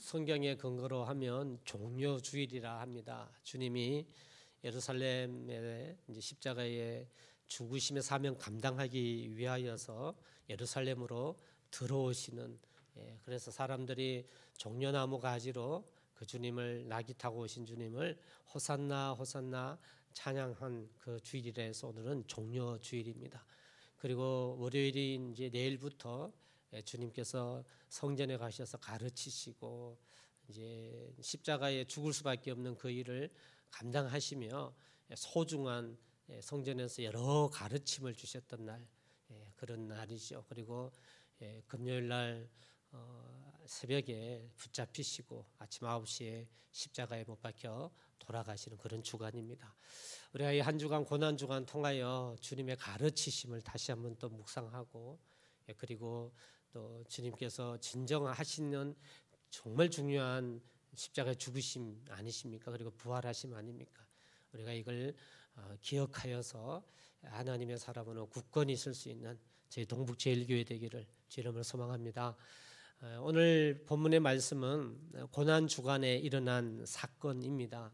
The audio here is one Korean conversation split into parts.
성경의 근거로 하면 종려주일이라 합니다. 주님이 예루살렘에 이제 십자가의 죽으심의 사명 감당하기 위하여서 예루살렘으로 들어오시는, 그래서 사람들이 종려나무 가지로 그 주님을, 낙이 타고 오신 주님을 호산나 호산나 찬양한 그 주일이라 해서 오늘은 종려주일입니다. 그리고 월요일이 이제 내일부터 주님께서 성전에 가셔서 가르치시고 이제 십자가에 죽을 수밖에 없는 그 일을 감당하시며 소중한 성전에서 여러 가르침을 주셨던 날, 그런 날이죠. 그리고 금요일 날 새벽에 붙잡히시고 아침 9시에 십자가에 못 박혀 돌아가시는 그런 주간입니다. 우리가 이 한 주간 고난 주간 통하여 주님의 가르치심을 다시 한번 또 묵상하고, 그리고 또 주님께서 진정하시는 정말 중요한 십자가의 죽으심 아니십니까? 그리고 부활하심 아닙니까? 우리가 이걸 기억하여서 하나님의 사람으로 굳건히 설 수 있는 저희 동북제일교회 되기를 주 이름으로 소망합니다. 오늘 본문의 말씀은 고난 주간에 일어난 사건입니다.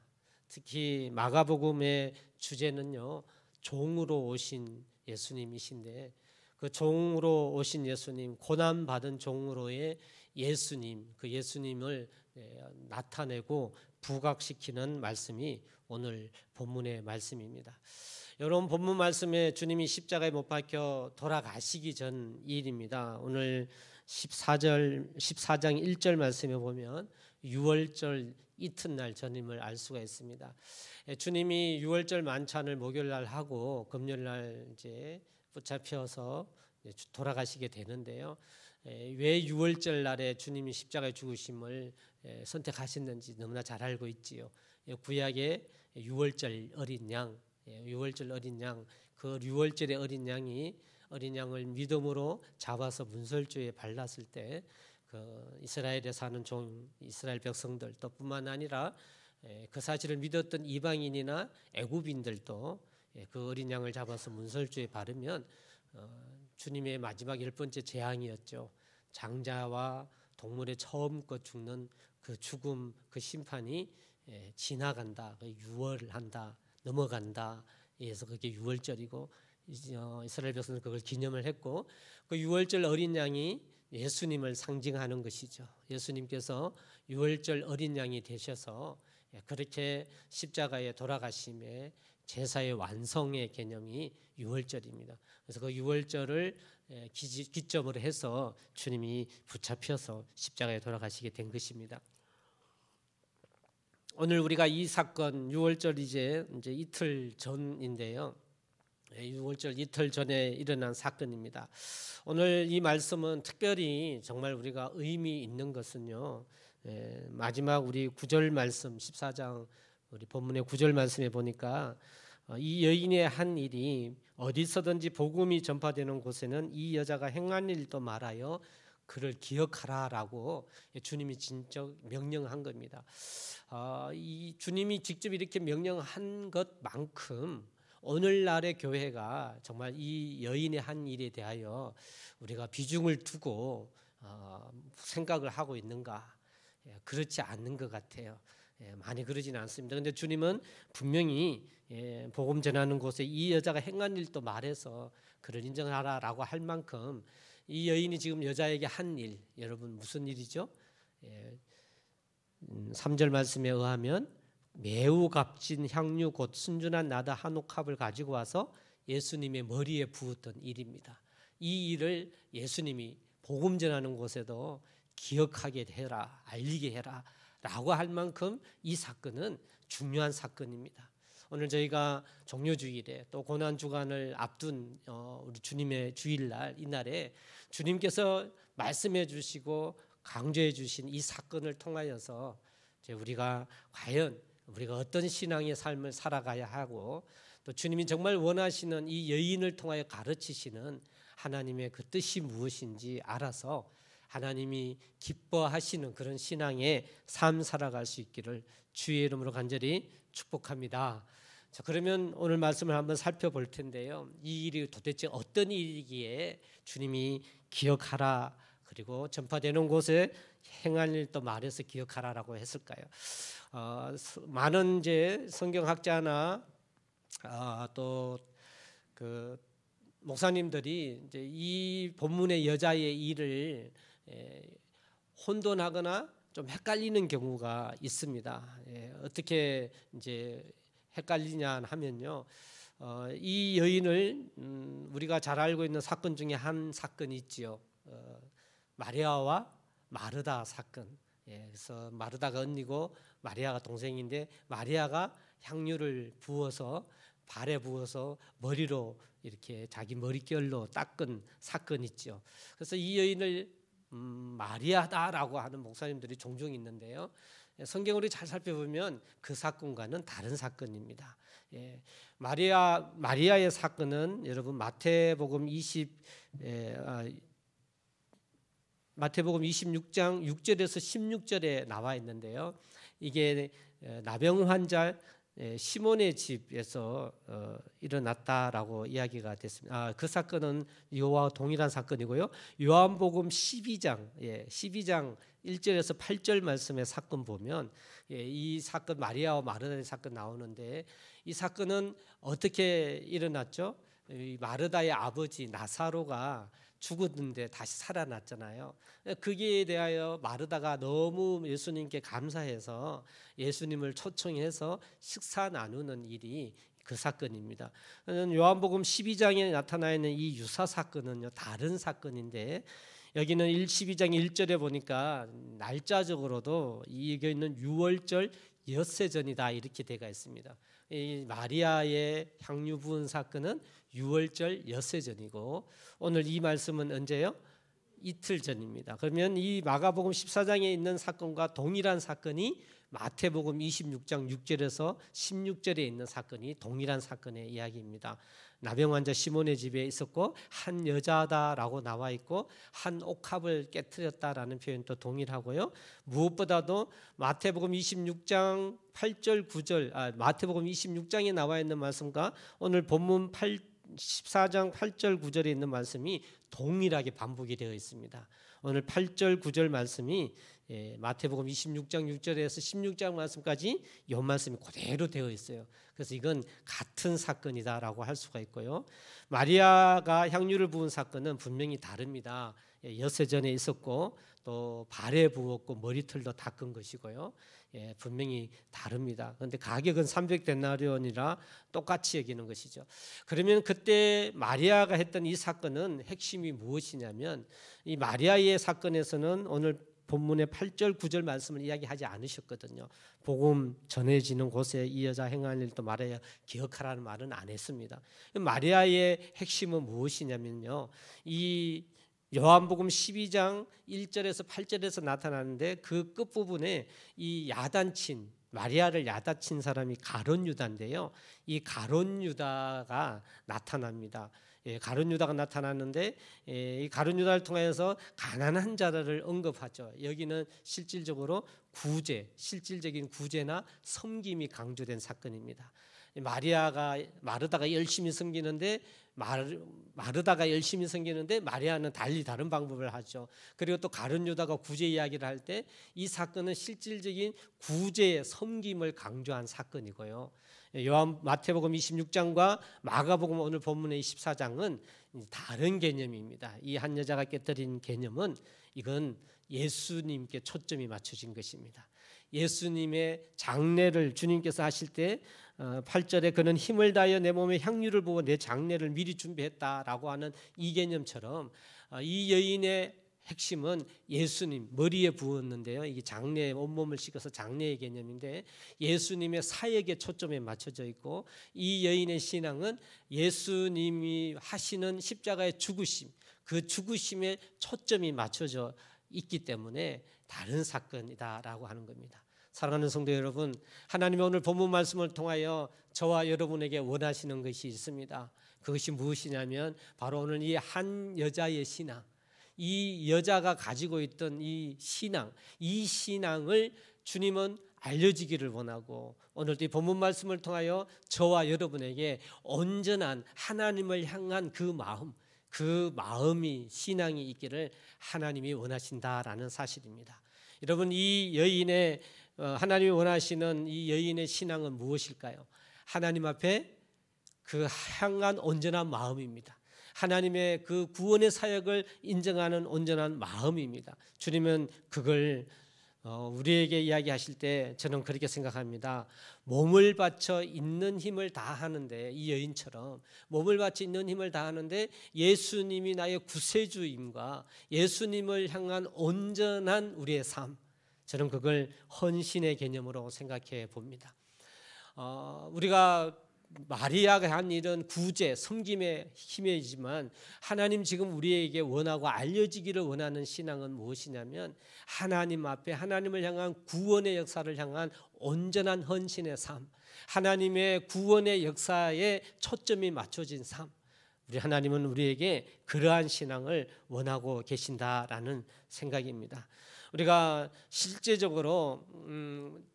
특히 마가복음의 주제는요, 종으로 오신 예수님이신데, 그 종으로 오신 예수님, 고난 받은 종으로의 예수님, 그 예수님을 나타내고 부각시키는 말씀이 오늘 본문의 말씀입니다. 여러분, 본문 말씀에 주님이 십자가에 못 박혀 돌아가시기 전 일입니다. 오늘 14장 1절 말씀에 보면 유월절 이튿날 전임을 알 수가 있습니다. 주님이 유월절 만찬을 목요일날 하고 금요일날 이제 붙잡혀서 돌아가시게 되는데요. 왜 유월절 날에 주님이 십자가에 죽으심을 선택하셨는지 너무나 잘 알고 있지요. 구약의 유월절 어린 양, 유월절 어린 양, 그 유월절의 어린 양을 믿음으로 잡아서 문설주에 발랐을 때 그 이스라엘에 사는 이스라엘 백성들 또 뿐만 아니라 그 사실을 믿었던 이방인이나 애굽인들도 그 어린 양을 잡아서 문설주에 바르면 주님의 마지막 10번째 재앙이었죠. 장자와 동물의 처음껏 죽는 그 죽음, 그 심판이 지나간다, 유월한다, 넘어간다. 그래서 그게 유월절이고 이스라엘 백성은 그걸 기념을 했고, 그 유월절 어린 양이 예수님을 상징하는 것이죠. 예수님께서 유월절 어린 양이 되셔서 그렇게 십자가에 돌아가심에 제사의 완성의 개념이 유월절입니다. 그래서 그 유월절을 기점으로 해서 주님이 붙잡혀서 십자가에 돌아가시게 된 것입니다. 오늘 우리가 이 사건 유월절 이제 이틀 전인데요. 6월절 이틀 전에 일어난 사건입니다. 오늘 이 말씀은 특별히 정말 우리가 의미 있는 것은요, 마지막 우리 9절 말씀 14장 우리 본문의 9절 말씀에 보니까 이 여인의 한 일이 어디서든지 복음이 전파되는 곳에는 이 여자가 행한 일도 말하여 그를 기억하라라고 주님이 진짜 명령한 겁니다. 이 주님이 직접 이렇게 명령한 것만큼 오늘날의 교회가 정말 이 여인의 한 일에 대하여 우리가 비중을 두고 생각을 하고 있는가? 그렇지 않는 것 같아요. 많이 그러지는 않습니다. 그런데 주님은 분명히 복음 전하는 곳에 이 여자가 행한 일도 말해서 그를 인정하라라고 할 만큼 이 여인이 지금 여자에게 한 일, 여러분 무슨 일이죠? 3절 말씀에 의하면 매우 값진 향유 곧 순전한 나다 한 옥합을 가지고 와서 예수님의 머리에 부었던 일입니다. 이 일을 예수님이 복음 전하는 곳에도 기억하게 해라, 알리게 해라 라고 할 만큼 이 사건은 중요한 사건입니다. 오늘 저희가 종료주일에 또 고난주간을 앞둔 우리 주님의 주일날, 이날에 주님께서 말씀해 주시고 강조해 주신 이 사건을 통하여서 우리가 과연 우리가 어떤 신앙의 삶을 살아가야 하고, 또 주님이 정말 원하시는 이 여인을 통하여 가르치시는 하나님의 그 뜻이 무엇인지 알아서 하나님이 기뻐하시는 그런 신앙의 삶 살아갈 수 있기를 주의 이름으로 간절히 축복합니다. 자, 그러면 오늘 말씀을 한번 살펴볼 텐데요. 이 일이 도대체 어떤 일이기에 주님이 기억하라 그리고 전파되는 곳에 행한 일도 말해서 기억하라라고 했을까요? 많은 이제 성경학자나 또 그 목사님들이 이제 이 본문의 여자의 일을 혼돈하거나 좀 헷갈리는 경우가 있습니다. 어떻게 이제 헷갈리냐 하면요, 이 여인을 우리가 잘 알고 있는 사건 중에 한 사건이 있지요. 마리아와 마르다 사건. 그래서 마르다가 언니고 마리아가 동생인데 마리아가 향유를 부어서 발에 부어서 머리로 이렇게 자기 머릿결로 닦은 사건 있죠. 그래서 이 여인을 마리아다라고 하는 목사님들이 종종 있는데요. 성경을 잘 살펴보면 그 사건과는 다른 사건입니다. 마리아의 사건은 여러분 마태복음 26장 6절에서 16절에 나와 있는데요. 이게 나병 환자 시몬의 집에서 일어났다라고 이야기가 됐습니다. 그 사건은 이와 동일한 사건이고요. 요한복음 12장 1절에서 8절 말씀의 사건 보면 이 사건 마리아와 마르다의 사건 나오는데 이 사건은 어떻게 일어났죠? 마르다의 아버지 나사로가 죽었는데 다시 살아났잖아요. 거기에 대하여 마르다가 너무 예수님께 감사해서 예수님을 초청해서 식사 나누는 일이 그 사건입니다. 요한복음 12장에 나타나 있는 이 유사 사건은요, 다른 사건인데 여기는 12장 1절에 보니까 날짜적으로도 이게 있는 유월절 엿새 전이다 이렇게 되어 있습니다. 이 마리아의 향유 부은 사건은 유월절 엿새 전이고 오늘 이 말씀은 언제요? 이틀 전입니다. 그러면 이 마가복음 14장에 있는 사건과 동일한 사건이 마태복음 26장 6절에서 16절에 있는 사건이 동일한 사건의 이야기입니다. 나병 환자 시몬의 집에 있었고 한 여자다라고 나와 있고 한 옥합을 깨뜨렸다라는 표현도 동일하고요. 무엇보다도 마태복음 26장 8절 9절 마태복음 26장에 나와 있는 말씀과 오늘 본문 14장 8절 9절에 있는 말씀이 동일하게 반복이 되어 있습니다. 오늘 8절 9절 말씀이 마태복음 26장 6절에서 16장 말씀까지 이 말씀이 그대로 되어 있어요. 그래서 이건 같은 사건이다라고 할 수가 있고요. 마리아가 향유를 부은 사건은 분명히 다릅니다. 엿새 전에 있었고 또 발에 부었고 머리털도 닦은 것이고요. 분명히 다릅니다. 그런데 가격은 300데나리온이라 똑같이 여기는 것이죠. 그러면 그때 마리아가 했던 이 사건은 핵심이 무엇이냐면 이 마리아의 사건에서는 오늘 본문의 8절 9절 말씀을 이야기하지 않으셨거든요. 복음 전해지는 곳에 이 여자 행한 일도 말하여 기억하라는 말은 안 했습니다. 마리아의 핵심은 무엇이냐면요, 이 요한복음 12장 1절에서 8절에서 나타나는데 그 끝부분에 이 야단친 마리아를 야단친 사람이 가룟 유다인데요. 이 가룟 유다가 나타납니다. 가룟 유다가 나타났는데 이 가룟 유다를 통해서 가난한 자를 언급하죠. 여기는 실질적으로 실질적인 구제나 섬김이 강조된 사건입니다. 마르다가 열심히 섬기는데 마리아는 달리 다른 방법을 하죠. 그리고 또 가룟 유다가 구제 이야기를 할 때 이 사건은 실질적인 구제의 섬김을 강조한 사건이고요. 마태복음 26장과 마가복음 오늘 본문의 24장은 다른 개념입니다. 이 한 여자가 깨뜨린 개념은 이건 예수님께 초점이 맞춰진 것입니다. 예수님의 장례를 주님께서 하실 때 8절에 그는 힘을 다하여 내 몸에 향유를 부어 내 장례를 미리 준비했다라고 하는 이 개념처럼 이 여인의 핵심은 예수님 머리에 부었는데요. 이게 장례에 온몸을 씻어서 장례의 개념인데 예수님의 사역에 초점에 맞춰져 있고 이 여인의 신앙은 예수님이 하시는 십자가의 죽으심, 그 죽으심에 초점이 맞춰져 있기 때문에 다른 사건이다라고 하는 겁니다. 사랑하는 성도 여러분, 하나님이 오늘 본문 말씀을 통하여 저와 여러분에게 원하시는 것이 있습니다. 그것이 무엇이냐면 바로 오늘 이 한 여자의 신앙, 이 여자가 가지고 있던 이 신앙을 주님은 알려지기를 원하고 오늘도 이 본문 말씀을 통하여 저와 여러분에게 온전한 하나님을 향한 그 마음, 그 마음이 신앙이 있기를 하나님이 원하신다라는 사실입니다. 여러분, 이 여인의 하나님이 원하시는 이 여인의 신앙은 무엇일까요? 하나님 앞에 그 향한 온전한 마음입니다. 하나님의 그 구원의 사역을 인정하는 온전한 마음입니다. 주님은 그걸 우리에게 이야기하실 때 저는 그렇게 생각합니다. 몸을 바쳐 있는 힘을 다하는데, 이 여인처럼 몸을 바쳐 있는 힘을 다하는데 예수님이 나의 구세주임과 예수님을 향한 온전한 우리의 삶, 저는 그걸 헌신의 개념으로 생각해 봅니다. 우리가 마리아가 한 일은 구제, 섬김의 힘이지만 하나님 지금 우리에게 원하고 알려지기를 원하는 신앙은 무엇이냐면 하나님 앞에 하나님을 향한 구원의 역사를 향한 온전한 헌신의 삶, 하나님의 구원의 역사에 초점이 맞춰진 삶. 우리 하나님은 우리에게 그러한 신앙을 원하고 계신다라는 생각입니다. 우리가 실제적으로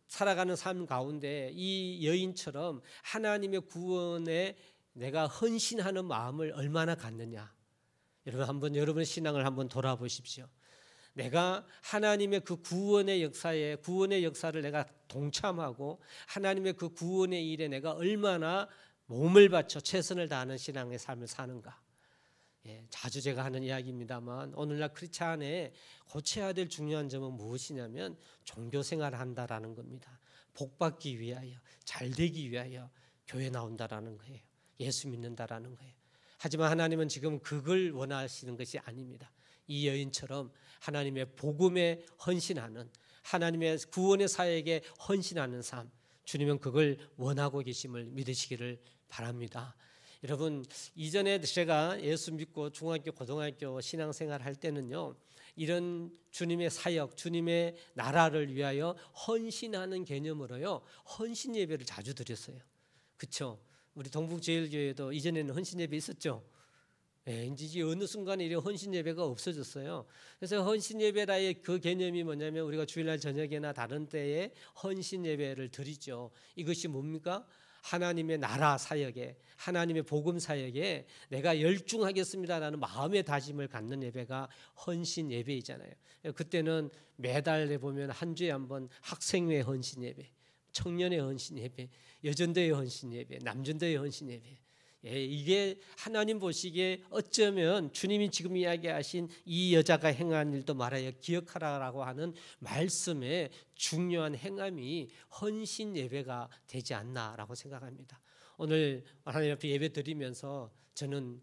살아가는 삶 가운데 이 여인처럼 하나님의 구원에 내가 헌신하는 마음을 얼마나 갖느냐. 여러분, 한번 여러분의 신앙을 한번 돌아보십시오. 내가 하나님의 그 구원의 역사를 내가 동참하고 하나님의 그 구원의 일에 내가 얼마나 몸을 바쳐 최선을 다하는 신앙의 삶을 사는가. 자주 제가 하는 이야기입니다만 오늘날 크리스찬에 고쳐야 될 중요한 점은 무엇이냐면 종교 생활을 한다라는 겁니다. 복받기 위하여, 잘되기 위하여 교회 나온다라는 거예요. 예수 믿는다라는 거예요. 하지만 하나님은 지금 그걸 원하시는 것이 아닙니다. 이 여인처럼 하나님의 복음에 헌신하는, 하나님의 구원의 사역에 헌신하는 삶, 주님은 그걸 원하고 계심을 믿으시기를 바랍니다. 여러분, 이전에 제가 예수 믿고 중학교, 고등학교 신앙생활 할 때는요, 이런 주님의 사역, 주님의 나라를 위하여 헌신하는 개념으로요, 헌신 예배를 자주 드렸어요. 그렇죠? 우리 동북제일교회도 이전에는 헌신 예배 있었죠. 이제 어느 순간에 이런 헌신 예배가 없어졌어요. 그래서 헌신 예배라의 그 개념이 뭐냐면 우리가 주일날 저녁이나 다른 때에 헌신 예배를 드리죠. 이것이 뭡니까? 하나님의 나라 사역에, 하나님의 복음 사역에 내가 열중하겠습니다라는 마음의 다짐을 갖는 예배가 헌신 예배이잖아요. 그때는 매달 내보면 한 주에 한 번 학생회 헌신 예배, 청년의 헌신 예배, 여전도의 헌신 예배, 남전도의 헌신 예배. 이게 하나님 보시기에 어쩌면 주님이 지금 이야기하신 이 여자가 행한 일도 말하여 기억하라라고 하는 말씀의 중요한 행함이 헌신 예배가 되지 않나라고 생각합니다. 오늘 하나님 앞에 예배 드리면서 저는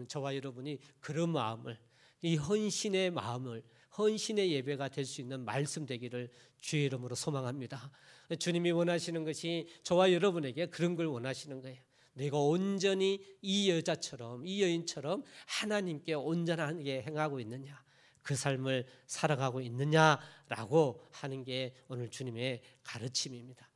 저와 여러분이 그런 마음을, 이 헌신의 마음을, 헌신의 예배가 될 수 있는 말씀 되기를 주의 이름으로 소망합니다. 주님이 원하시는 것이 저와 여러분에게 그런 걸 원하시는 거예요. 내가 온전히 이 여자처럼, 이 여인처럼 하나님께 온전하게 행하고 있느냐, 그 삶을 살아가고 있느냐라고 하는 게 오늘 주님의 가르침입니다.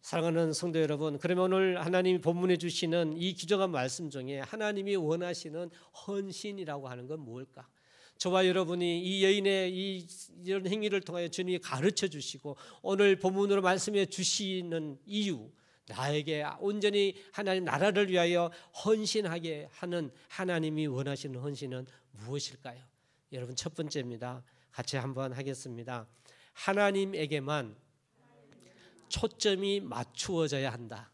사랑하는 성도 여러분, 그러면 오늘 하나님이 본문에 주시는 이 귀중한 말씀 중에 하나님이 원하시는 헌신이라고 하는 건 무엇일까? 저와 여러분이 이 여인의 이런 행위를 통하여 주님이 가르쳐 주시고 오늘 본문으로 말씀해 주시는 이유, 나에게 온전히 하나님 나라를 위하여 헌신하게 하는 하나님이 원하시는 헌신은 무엇일까요? 여러분, 첫 번째입니다. 같이 한번 하겠습니다. 하나님에게만 초점이 맞추어져야 한다.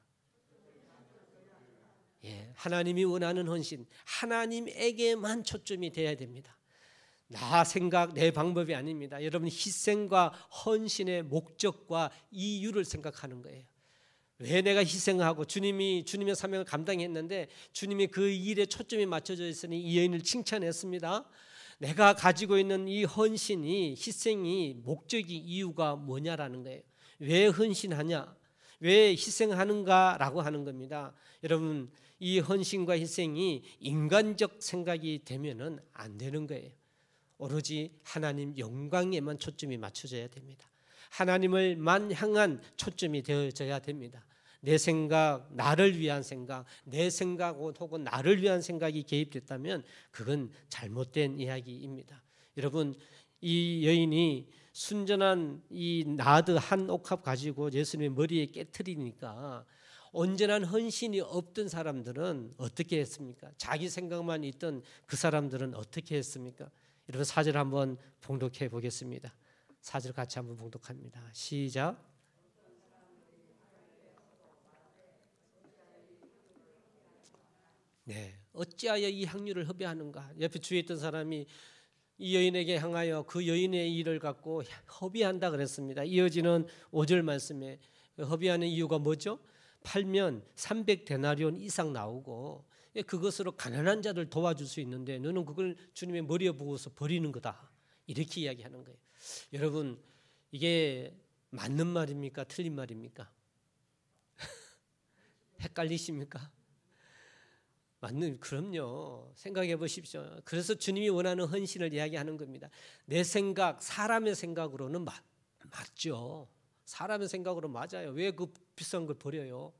하나님이 원하는 헌신, 하나님에게만 초점이 돼야 됩니다. 나 생각, 내 방법이 아닙니다. 여러분, 희생과 헌신의 목적과 이유를 생각하는 거예요. 왜 내가 희생하고 주님의 사명을 감당했는데 주님이 그 일에 초점이 맞춰져 있으니 이 여인을 칭찬했습니다. 내가 가지고 있는 이 헌신이, 희생이, 목적이, 이유가 뭐냐라는 거예요. 왜 헌신하냐, 왜 희생하는가라고 하는 겁니다. 여러분, 이 헌신과 희생이 인간적 생각이 되면은 안 되는 거예요. 오로지 하나님 영광에만 초점이 맞춰져야 됩니다. 하나님을만 향한 초점이 되어져야 됩니다. 내 생각, 나를 위한 생각, 내 생각 혹은 나를 위한 생각이 개입됐다면 그건 잘못된 이야기입니다. 여러분, 이 여인이 순전한 이 나드 한 옥합 가지고 예수님의 머리에 깨트리니까 온전한 헌신이 없던 사람들은 어떻게 했습니까? 자기 생각만 있던 그 사람들은 어떻게 했습니까? 여러분 4절 한번 봉독해 보겠습니다. 4절 같이 한번 봉독합니다. 시작. 네, 어찌하여 이 향유를 허비하는가? 옆에 주위에 있던 사람이 이 여인에게 향하여 그 여인의 일을 갖고 허비한다 그랬습니다. 이어지는 5절 말씀에 허비하는 이유가 뭐죠? 팔면 300데나리온 이상 나오고 그것으로 가난한 자들 도와줄 수 있는데 너는 그걸 주님의 머리에 부어서 버리는 거다. 이렇게 이야기하는 거예요. 여러분 이게 맞는 말입니까? 틀린 말입니까? 헷갈리십니까? 그럼요. 생각해 보십시오. 그래서 주님이 원하는 헌신을 이야기하는 겁니다. 내 생각, 사람의 생각으로는 맞죠. 사람의 생각으로 맞아요. 왜 그 비싼 걸 버려요?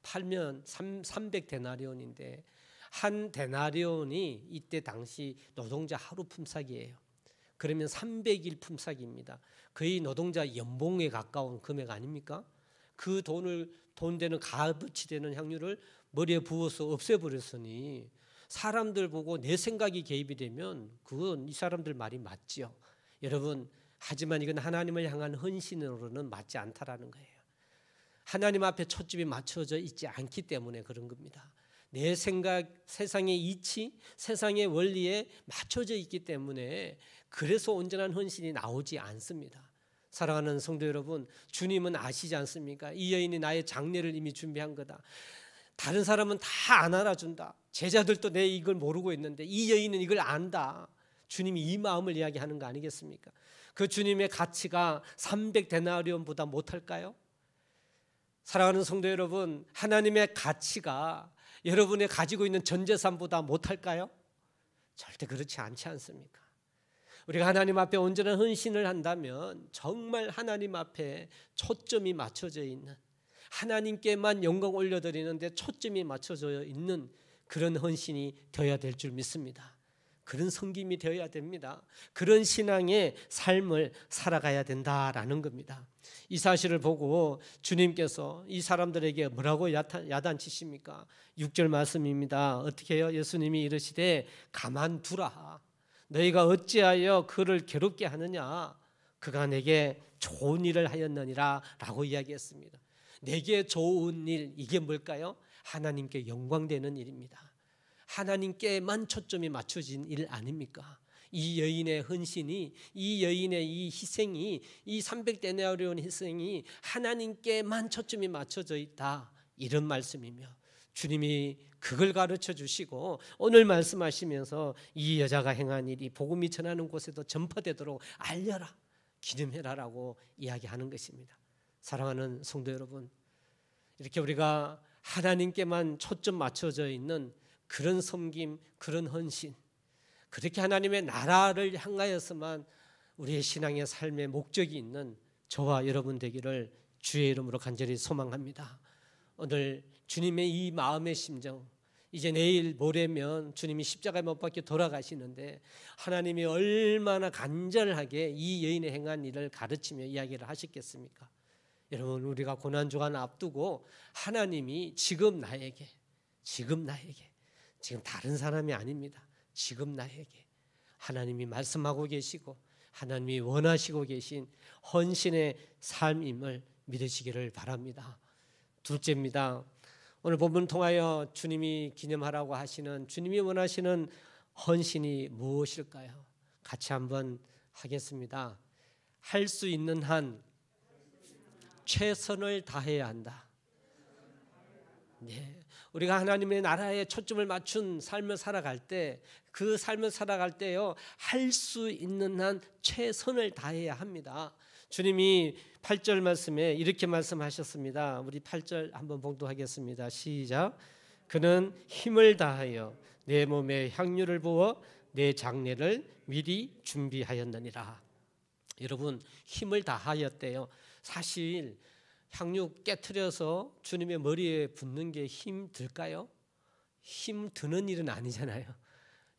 팔면 300데나리온인데 한 데나리온이 이때 당시 노동자 하루 품삯이에요. 그러면 300일 품삯입니다. 거의 노동자 연봉에 가까운 금액 아닙니까? 그 돈 되는 값어치 되는 향유를 머리에 부어서 없애버렸으니 사람들 보고 내 생각이 개입이 되면 그건 이 사람들 말이 맞지요. 여러분 하지만 이건 하나님을 향한 헌신으로는 맞지 않다라는 거예요. 하나님 앞에 초점이 맞춰져 있지 않기 때문에 그런 겁니다. 내 생각, 세상의 이치, 세상의 원리에 맞춰져 있기 때문에 그래서 온전한 헌신이 나오지 않습니다. 사랑하는 성도 여러분, 주님은 아시지 않습니까? 이 여인이 나의 장례를 이미 준비한 거다. 다른 사람은 다 안 알아준다. 제자들도 내 이걸 모르고 있는데 이 여인은 이걸 안다. 주님이 이 마음을 이야기하는 거 아니겠습니까? 그 주님의 가치가 300데나리온보다 못할까요? 사랑하는 성도 여러분, 하나님의 가치가 여러분이 가지고 있는 전 재산보다 못할까요? 절대 그렇지 않지 않습니까? 우리가 하나님 앞에 온전한 헌신을 한다면 정말 하나님 앞에 초점이 맞춰져 있는, 하나님께만 영광 올려드리는데 초점이 맞춰져 있는 그런 헌신이 되어야 될 줄 믿습니다. 그런 섬김이 되어야 됩니다. 그런 신앙의 삶을 살아가야 된다라는 겁니다. 이 사실을 보고 주님께서 이 사람들에게 뭐라고 야단치십니까? 6절 말씀입니다. 어떻게 해요? 예수님이 이르시되 가만두라. 너희가 어찌하여 그를 괴롭게 하느냐? 그가 내게 좋은 일을 하였느니라 라고 이야기했습니다. 내게 좋은 일, 이게 뭘까요? 하나님께 영광되는 일입니다. 하나님께만 초점이 맞춰진 일 아닙니까? 이 여인의 헌신이, 이 여인의 이 희생이, 이 300데나리온 희생이 하나님께만 초점이 맞춰져 있다, 이런 말씀이며 주님이 그걸 가르쳐 주시고 오늘 말씀하시면서 이 여자가 행한 일이 복음이 전하는 곳에도 전파되도록 알려라, 기념해라라고 이야기하는 것입니다. 사랑하는 성도 여러분, 이렇게 우리가 하나님께만 초점 맞춰져 있는 그런 섬김, 그런 헌신, 그렇게 하나님의 나라를 향하여서만 우리의 신앙의 삶의 목적이 있는 저와 여러분 되기를 주의 이름으로 간절히 소망합니다. 오늘 주님의 이 마음의 심정, 이제 내일 모레면 주님이 십자가에 못 박혀 돌아가시는데 하나님이 얼마나 간절하게 이 여인의 행한 일을 가르치며 이야기를 하셨겠습니까? 여러분, 우리가 고난주간 앞두고 하나님이 지금 나에게, 지금 다른 사람이 아닙니다. 지금 나에게 하나님이 말씀하고 계시고 하나님이 원하시고 계신 헌신의 삶임을 믿으시기를 바랍니다. 둘째입니다. 오늘 본문 통하여 주님이 기념하라고 하시는, 주님이 원하시는 헌신이 무엇일까요? 같이 한번 하겠습니다. 할 수 있는 한 최선을 다해야 한다. 네, 우리가 하나님의 나라에 초점을 맞춘 삶을 살아갈 때, 그 삶을 살아갈 때요, 할 수 있는 한 최선을 다해야 합니다. 주님이 8절 말씀에 이렇게 말씀하셨습니다. 우리 8절 한번 봉독하겠습니다. 시작. 그는 힘을 다하여 내 몸에 향유를 부어 내 장례를 미리 준비하였느니라. 여러분, 힘을 다하였대요. 사실 향유 깨트려서 주님의 머리에 붓는 게 힘 들까요? 힘 드는 일은 아니잖아요.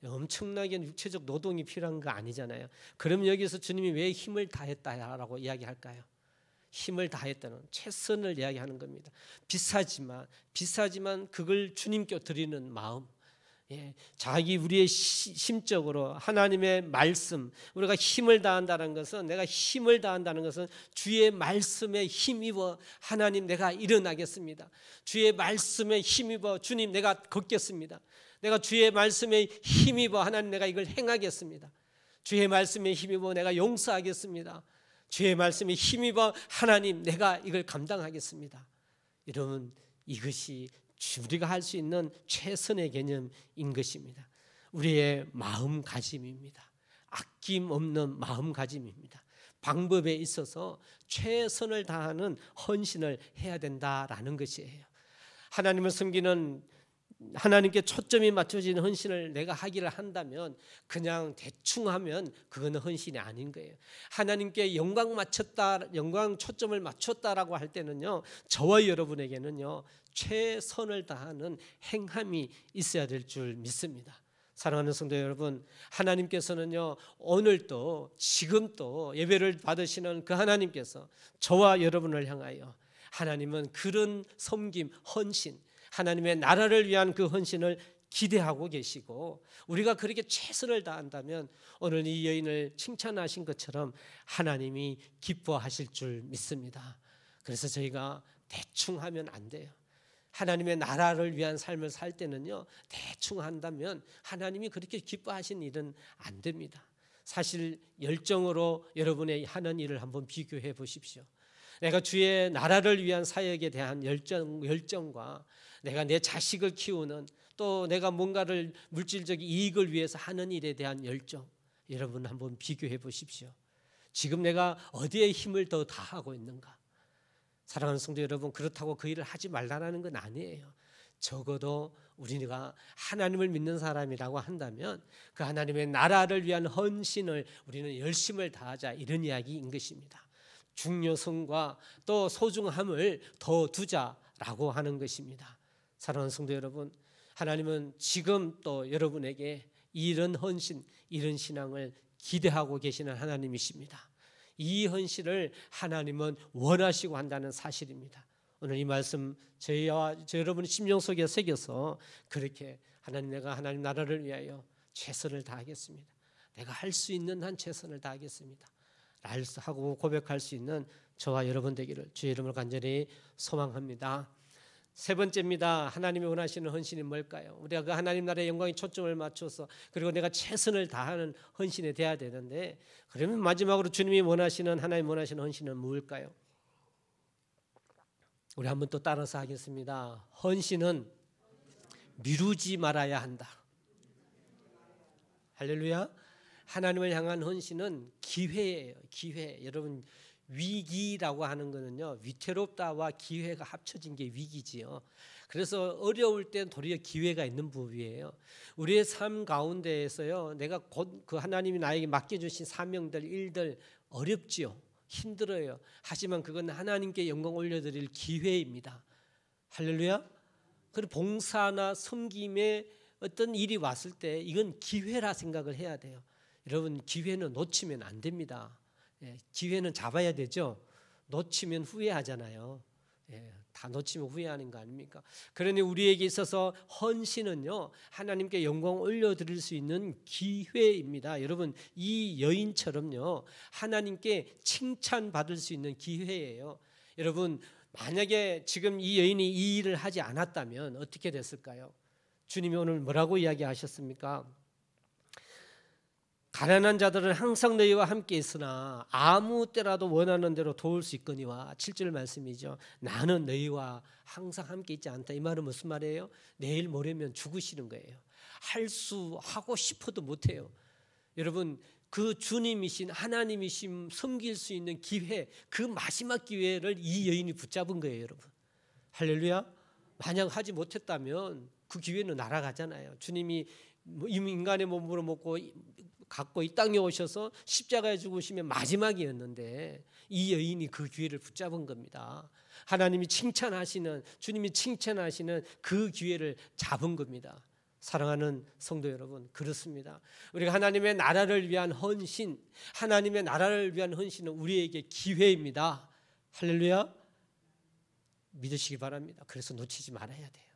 엄청나게 육체적 노동이 필요한 거 아니잖아요. 그럼 여기서 주님이 왜 힘을 다했다라고 이야기할까요? 힘을 다했다는 최선을 이야기하는 겁니다. 비싸지만 그걸 주님께 드리는 마음. 자기 우리의 심적으로 하나님의 말씀, 우리가 힘을 다한다는 것은, 내가 힘을 다한다는 것은 주의 말씀에 힘입어 하나님 내가 일어나겠습니다. 주의 말씀에 힘입어 주님 내가 걷겠습니다. 내가 주의 말씀에 힘입어 하나님 내가 이걸 행하겠습니다. 주의 말씀에 힘입어 내가 용서하겠습니다. 주의 말씀에 힘입어 하나님 내가 이걸 감당하겠습니다. 여러분, 이것이 우리가 할 수 있는 최선의 개념인 것입니다. 우리의 마음가짐입니다. 아낌없는 마음가짐입니다. 방법에 있어서 최선을 다하는 헌신을 해야 된다라는 것이에요. 하나님을 섬기는, 하나님께 초점이 맞춰진 헌신을 내가 하기를 한다면 그냥 대충 하면 그거는 헌신이 아닌 거예요. 하나님께 영광 초점을 맞췄다라고 할 때는요, 저와 여러분에게는요 최선을 다하는 행함이 있어야 될 줄 믿습니다. 사랑하는 성도 여러분, 하나님께서는요 오늘도 지금도 예배를 받으시는 그 하나님께서 저와 여러분을 향하여, 하나님은 그런 섬김, 헌신, 하나님의 나라를 위한 그 헌신을 기대하고 계시고, 우리가 그렇게 최선을 다한다면 오늘 이 여인을 칭찬하신 것처럼 하나님이 기뻐하실 줄 믿습니다. 그래서 저희가 대충 하면 안 돼요. 하나님의 나라를 위한 삶을 살 때는요 대충 한다면 하나님이 그렇게 기뻐하신 일은 안 됩니다. 사실 열정으로 여러분의 하는 일을 한번 비교해 보십시오. 내가 주의 나라를 위한 사역에 대한 열정과 내가 내 자식을 키우는, 또 내가 뭔가를 물질적 이익을 위해서 하는 일에 대한 열정, 여러분 한번 비교해 보십시오. 지금 내가 어디에 힘을 더 다하고 있는가? 사랑하는 성도 여러분, 그렇다고 그 일을 하지 말라는 건 아니에요. 적어도 우리가 하나님을 믿는 사람이라고 한다면 그 하나님의 나라를 위한 헌신을 우리는 열심을 다하자, 이런 이야기인 것입니다. 중요성과 또 소중함을 더 두자라고 하는 것입니다. 사랑하는 성도 여러분, 하나님은 지금 또 여러분에게 이런 헌신, 이런 신앙을 기대하고 계시는 하나님이십니다. 이 헌신을 하나님은 원하시고 한다는 사실입니다. 오늘 이 말씀 저희와 여러분의 심령 속에 새겨서 그렇게 하나님, 내가 하나님 나라를 위하여 최선을 다하겠습니다. 내가 할 수 있는 한 최선을 다하겠습니다 하고 고백할 수 있는 저와 여러분 되기를 주의 이름으로 간절히 소망합니다. 세 번째입니다. 하나님이 원하시는 헌신이 뭘까요? 우리가 그 하나님 나라의 영광에 초점을 맞춰서, 그리고 내가 최선을 다하는 헌신이 돼야 되는데, 그러면 마지막으로 주님이 원하시는, 하나님 원하시는 헌신은 무엇일까요? 우리 한번 또 따라서 하겠습니다. 헌신은 미루지 말아야 한다. 할렐루야. 하나님을 향한 헌신은 기회예요. 기회. 여러분, 위기라고 하는 거는요, 위태롭다와 기회가 합쳐진 게 위기지요. 그래서 어려울 때 도리어 기회가 있는 부분이에요. 우리의 삶 가운데에서요, 내가 곧 그 하나님이 나에게 맡겨주신 사명들, 일들 어렵지요. 힘들어요. 하지만 그건 하나님께 영광 올려드릴 기회입니다. 할렐루야. 그리고 봉사나 섬김에 어떤 일이 왔을 때 이건 기회라 생각을 해야 돼요. 여러분, 기회는 놓치면 안 됩니다. 기회는 잡아야 되죠. 놓치면 후회하잖아요. 다 놓치면 후회하는 거 아닙니까? 그러니 우리에게 있어서 헌신은요, 하나님께 영광 올려드릴 수 있는 기회입니다. 여러분, 이 여인처럼요, 하나님께 칭찬받을 수 있는 기회예요. 여러분, 만약에 지금 이 여인이 이 일을 하지 않았다면 어떻게 됐을까요? 주님이 오늘 뭐라고 이야기하셨습니까? 가난한 자들은 항상 너희와 함께 있으나 아무 때라도 원하는 대로 도울 수 있거니와, 7절 말씀이죠. 나는 너희와 항상 함께 있지 않다. 이 말은 무슨 말이에요? 내일 모레면 죽으시는 거예요. 하고 싶어도 못해요. 여러분, 그 주님이신 하나님이신 섬길 수 있는 기회, 그 마지막 기회를 이 여인이 붙잡은 거예요. 여러분, 할렐루야. 만약 하지 못했다면 그 기회는 날아가잖아요. 주님이 인간의 몸으로 갖고 이 땅에 오셔서 십자가에 죽으시면 마지막이었는데 이 여인이 그 기회를 붙잡은 겁니다. 하나님이 칭찬하시는, 주님이 칭찬하시는 그 기회를 잡은 겁니다. 사랑하는 성도 여러분, 그렇습니다. 우리가 하나님의 나라를 위한 헌신, 하나님의 나라를 위한 헌신은 우리에게 기회입니다. 할렐루야. 믿으시기 바랍니다. 그래서 놓치지 말아야 돼요.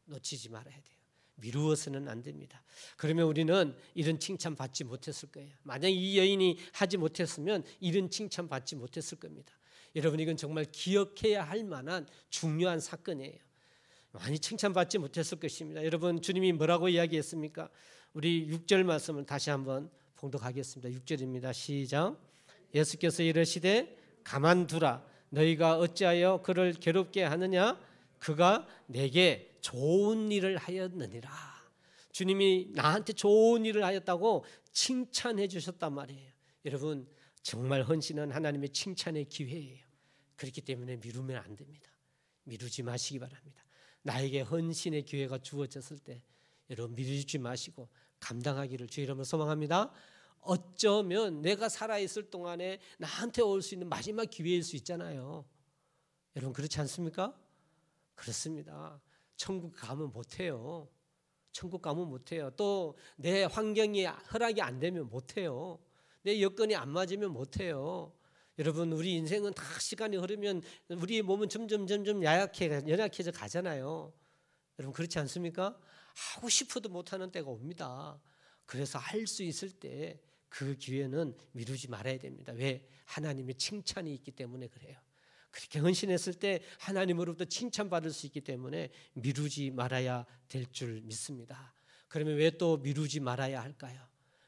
놓치지 말아야 돼요. 미루어서는 안 됩니다. 그러면 우리는 이런 칭찬 받지 못했을 거예요. 만약 이 여인이 하지 못했으면 이런 칭찬 받지 못했을 겁니다. 여러분, 이건 정말 기억해야 할 만한 중요한 사건이에요. 많이 칭찬받지 못했을 것입니다. 여러분, 주님이 뭐라고 이야기했습니까? 우리 6절 말씀을 다시 한번 봉독하겠습니다. 6절입니다. 시작. 예수께서 이르시되 가만두라. 너희가 어찌하여 그를 괴롭게 하느냐? 그가 내게 좋은 일을 하였느니라. 주님이 나한테 좋은 일을 하였다고 칭찬해 주셨단 말이에요. 여러분, 정말 헌신은 하나님의 칭찬의 기회예요. 그렇기 때문에 미루면 안 됩니다. 미루지 마시기 바랍니다. 나에게 헌신의 기회가 주어졌을 때 여러분, 미루지 마시고 감당하기를 주의 이름으로 소망합니다. 어쩌면 내가 살아있을 동안에 나한테 올 수 있는 마지막 기회일 수 있잖아요. 여러분, 그렇지 않습니까? 그렇습니다. 천국 가면 못해요. 천국 가면 못해요. 또 내 환경이 허락이 안 되면 못해요. 내 여건이 안 맞으면 못해요. 여러분, 우리 인생은 다 시간이 흐르면 우리의 몸은 점점 연약해져 가잖아요. 여러분, 그렇지 않습니까? 하고 싶어도 못하는 때가 옵니다. 그래서 할 수 있을 때 그 기회는 미루지 말아야 됩니다. 왜? 하나님의 칭찬이 있기 때문에 그래요. 그렇게 헌신했을 때 하나님으로부터 칭찬받을 수 있기 때문에 미루지 말아야 될 줄 믿습니다. 그러면 왜 또 미루지 말아야 할까요?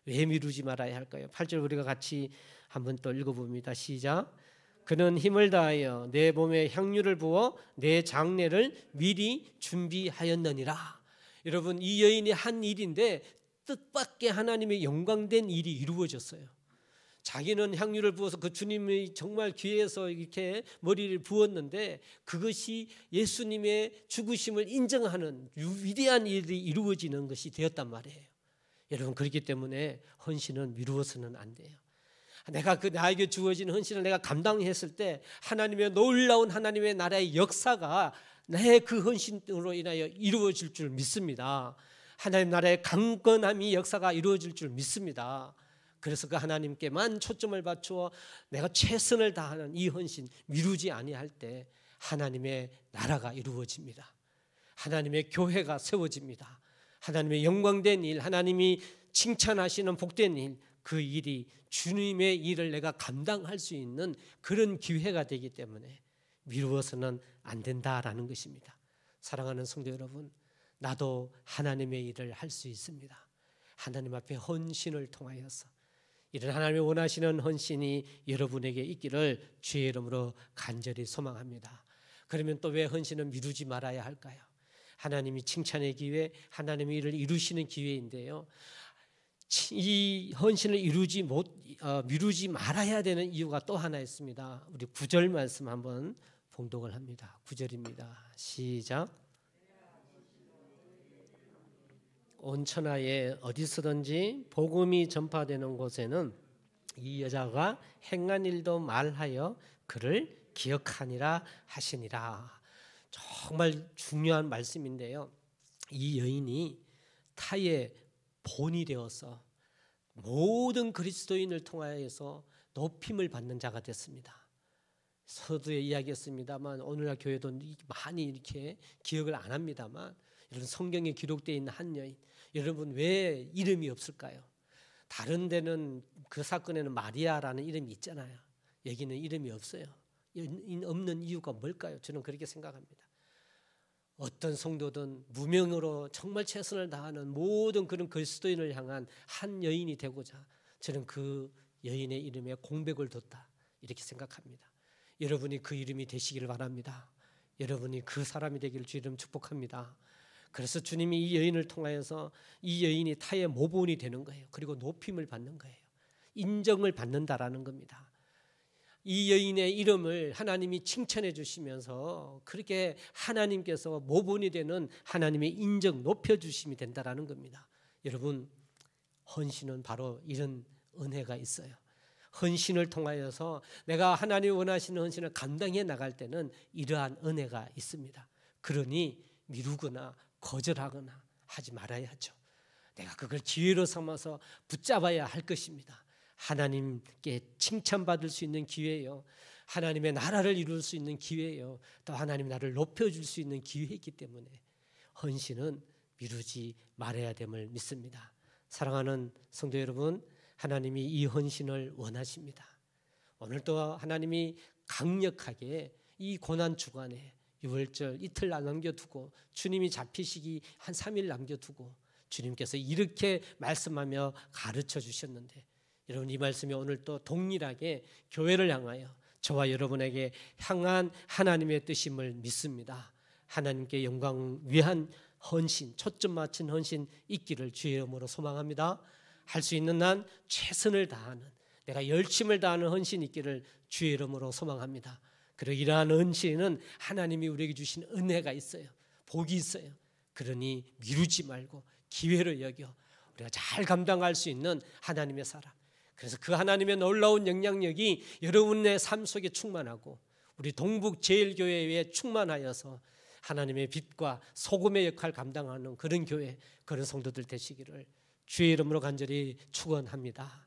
왜 미루지 말아야 할까요? 8절 우리가 같이 한번 또 읽어봅니다. 시작. 그는 힘을 다하여 내 몸에 향유를 부어 내 장례를 미리 준비하였느니라. 여러분, 이 여인이 한 일인데 뜻밖의 하나님의 영광된 일이 이루어졌어요. 자기는 향유를 부어서 그 주님의 정말 귀에서 이렇게 머리를 부었는데 그것이 예수님의 죽으심을 인정하는 위대한 일이 이루어지는 것이 되었단 말이에요. 여러분, 그렇기 때문에 헌신은 미루어서는 안 돼요. 내가 나에게 주어진 헌신을 내가 감당했을 때 하나님의 놀라운 하나님의 나라의 역사가 내 그 헌신으로 인하여 이루어질 줄 믿습니다. 하나님 나라의 강건함이 역사가 이루어질 줄 믿습니다. 그래서 그 하나님께만 초점을 맞추어 내가 최선을 다하는 이 헌신 미루지 아니할 때 하나님의 나라가 이루어집니다. 하나님의 교회가 세워집니다. 하나님의 영광된 일, 하나님이 칭찬하시는 복된 일, 그 일이 주님의 일을 내가 감당할 수 있는 그런 기회가 되기 때문에 미루어서는 안 된다라는 것입니다. 사랑하는 성도 여러분, 나도 하나님의 일을 할 수 있습니다. 하나님 앞에 헌신을 통하여서 이런 하나님이 원하시는 헌신이 여러분에게 있기를 주의 이름으로 간절히 소망합니다. 그러면 또 왜 헌신은 미루지 말아야 할까요? 하나님이 칭찬의 기회, 하나님의 일을 이루시는 기회인데요. 이 헌신을 미루지 말아야 되는 이유가 또 하나 있습니다. 우리 9절 말씀 한번 봉독을 합니다. 9절입니다. 시작. 온 천하에 어디서든지 복음이 전파되는 곳에는 이 여자가 행한 일도 말하여 그를 기억하니라 하시니라. 정말 중요한 말씀인데요. 이 여인이 타의 본이 되어서 모든 그리스도인을 통하여서 높임을 받는 자가 됐습니다. 서두에 이야기했습니다만 오늘날 교회도 많이 이렇게 기억을 안 합니다만 이런 성경에 기록되어 있는 한 여인, 여러분 왜 이름이 없을까요? 다른 데는 그 사건에는 마리아라는 이름이 있잖아요. 여기는 이름이 없어요. 없는 이유가 뭘까요? 저는 그렇게 생각합니다. 어떤 성도든 무명으로 정말 최선을 다하는 모든 그런 그리스도인을 향한 한 여인이 되고자 저는 그 여인의 이름에 공백을 뒀다 이렇게 생각합니다. 여러분이 그 이름이 되시기를 바랍니다. 여러분이 그 사람이 되기를 주 이름 축복합니다. 그래서 주님이 이 여인을 통하여서 이 여인이 타의 모본이 되는 거예요. 그리고 높임을 받는 거예요. 인정을 받는다라는 겁니다. 이 여인의 이름을 하나님이 칭찬해 주시면서 그렇게 하나님께서 모본이 되는 하나님의 인정, 높여주심이 된다라는 겁니다. 여러분, 헌신은 바로 이런 은혜가 있어요. 헌신을 통하여서 내가 하나님이 원하시는 헌신을 감당해 나갈 때는 이러한 은혜가 있습니다. 그러니 미루거나 거절하거나 하지 말아야죠. 내가 그걸 기회로 삼아서 붙잡아야 할 것입니다. 하나님께 칭찬받을 수 있는 기회예요. 하나님의 나라를 이룰 수 있는 기회예요. 또 하나님 나라를 높여줄 수 있는 기회이기 때문에 헌신은 미루지 말아야 됨을 믿습니다. 사랑하는 성도 여러분, 하나님이 이 헌신을 원하십니다. 오늘도 하나님이 강력하게 이 고난 주간에 유월절 이틀 남겨두고 주님이 잡히시기 한 3일 남겨두고 주님께서 이렇게 말씀하며 가르쳐 주셨는데, 여러분 이 말씀이 오늘 또 동일하게 교회를 향하여 저와 여러분에게 향한 하나님의 뜻임을 믿습니다. 하나님께 영광 위한 헌신, 초점 맞춘 헌신 있기를 주의 이름으로 소망합니다. 할 수 있는 한 최선을 다하는, 내가 열심을 다하는 헌신 있기를 주의 이름으로 소망합니다. 그리고 이러한 헌신은 하나님이 우리에게 주신 은혜가 있어요. 복이 있어요. 그러니 미루지 말고 기회로 여겨 우리가 잘 감당할 수 있는 하나님의 사람, 그래서 그 하나님의 놀라운 영향력이 여러분의 삶 속에 충만하고 우리 동북제일교회에 충만하여서 하나님의 빛과 소금의 역할을 감당하는 그런 교회, 그런 성도들 되시기를 주의 이름으로 간절히 축원합니다.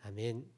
아멘.